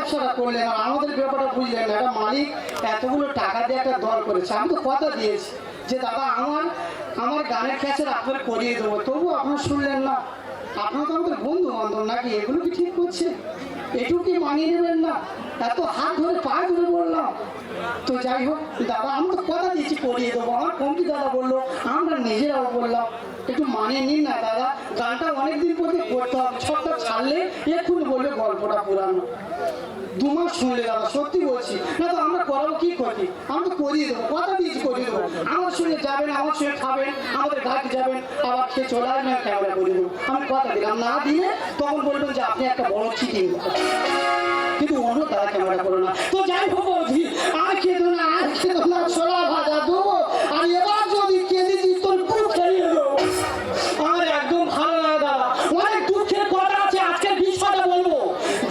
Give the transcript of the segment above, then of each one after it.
ব্যবসাটা করলেন আর আমাদের ব্যাপারটা বুঝলেন না। একটা মালিক এতগুলো টাকা দিয়ে একটা দল করেছে, আমি তো কথা দিয়েছি যে দাদা আমার গানের ক্যাসেট আপনার করিয়ে দেবো, তবু আপনার শুনলেন না। আপনার তো আমাদের বন্ধু বান্ধব নাকি, এগুলো কি ঠিক করছে? এটুকু কি মানিয়ে নেবেন না? এত হাত ধরে পায়ে ধরে বললাম। তো যাই হোক দাদা, আমি তো কথা দিয়েছি করিয়ে দেবো। আমার কমিটি দাদা বললো, আমরা নিজেরাও বললাম একটু মানিয়ে নিন না দাদা, গানটা অনেকদিন পরে করতে হবে, সবটা ছাড়লে এক্ষুনি বলবে গল্পটা পুরানো। 2 মাস শুনলে দাদা, সত্যি বলছি না তো আমরা করাবো কি ক্ষতি? আমি তো করিয়ে দেবো, কথা দিয়েছি করিয়ে দেবো। আমার সঙ্গে যাবেন, আমার সঙ্গে খাবেন, আমাদের ঘাট যাবেন, আবার খেয়ে চলে আসবেন, আমি ক্যামেরা করে দেবো। আমি কথা দিলাম, না দিলে তখন বলবেন যে আপনি একটা বড় চিটিং, কিন্তু অন্য তারা ক্যামেরা করো না। তো যাই হোক বলছি, আর খেতো না ছোলা ভাজা দেবো, আর এবার যদি কেঁদে দিস তোর পুরো খেয়ে দেবো। আমার একদম ভালো লাগে দাদা, অনেক দুঃখের কথা আছে, আজকের বিষয়টা বলবো।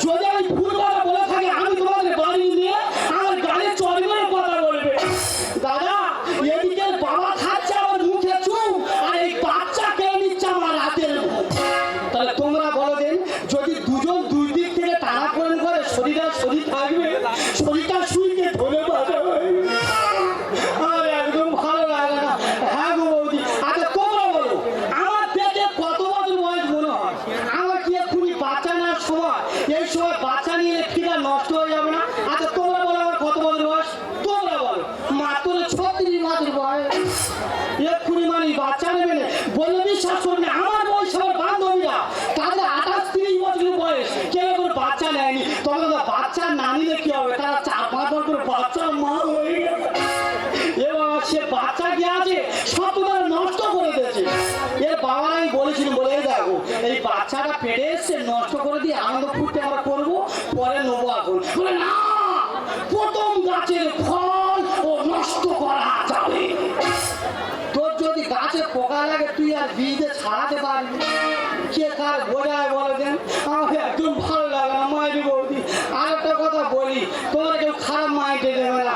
যদি আমি ভুল কথা বলে থাকি, আমি তোমাদের বাড়ি নিয়ে আমার গাড়ির চড়বের কথা বলবে। দাদা এদিকে বাবা খাচ্ছে আমার মুখে চুপ, আর এই বাচ্চা কেউ নিচ্ছে আমার রাতের ঘুম। তাহলে তোমরা বলো দেন, যদি দুজন দুই দিক থেকে টানাপোড়েন করে শরীর আর শরীর থাকবে, শরীরটা শুইকে ধরে বাজাবে। আমার একদম ভালো লাগে না। হ্যাঁ গো বৌদি, আচ্ছা তোমরা বলো, আমার পেটে কত বছর বয়স মনে হয়? আমার কি এক্ষুনি বাচ্চা নেওয়ার সময়? এই সময় বাচ্চা নিয়ে ফিরা নষ্ট হয়ে যাবে না? আচ্ছা তোমরা বলো, আমার কত বছর বয়স? তোমরা বলো। মাত্র 36 বছর বয়স। এক্ষুনি মানে বাচ্চা নেবে না বললে বিশ্বাস করবে। আমার বয়স, আমার বান্ধবীরা তাদের 28-30 বছরের বয়স, কেউ করে বাচ্চা নেয়নি। তবে বাচ্চা না নিলে কি হবে? তারা 4-5 বার করে বাচ্চার মা হয়ে গেছে। এবার সে বাচ্চা কি আছে সব তারা নষ্ট করে দিয়েছে। এর বাবারা আমি বলেছিলাম, বলে দেখো এই বাচ্চাটা পেটে এসছে, নষ্ট করে দিয়ে আনন্দ ফুটতে আমরা করবো, পরে নেবো। এখন বলে না, প্রথম গাছের ফল ও নষ্ট করা যাবে। তোর যদি গাছে পোকা লাগে তুই আর বীজে ছাড়াতে পারবি? কে কার বোঝায় বলে দেন? আমাকে একদম ভালো লাগে না মায়ের বৌদি। আর একটা কথা বলি, তোমরা কেউ খারাপ মাইন্ডে দেবে না।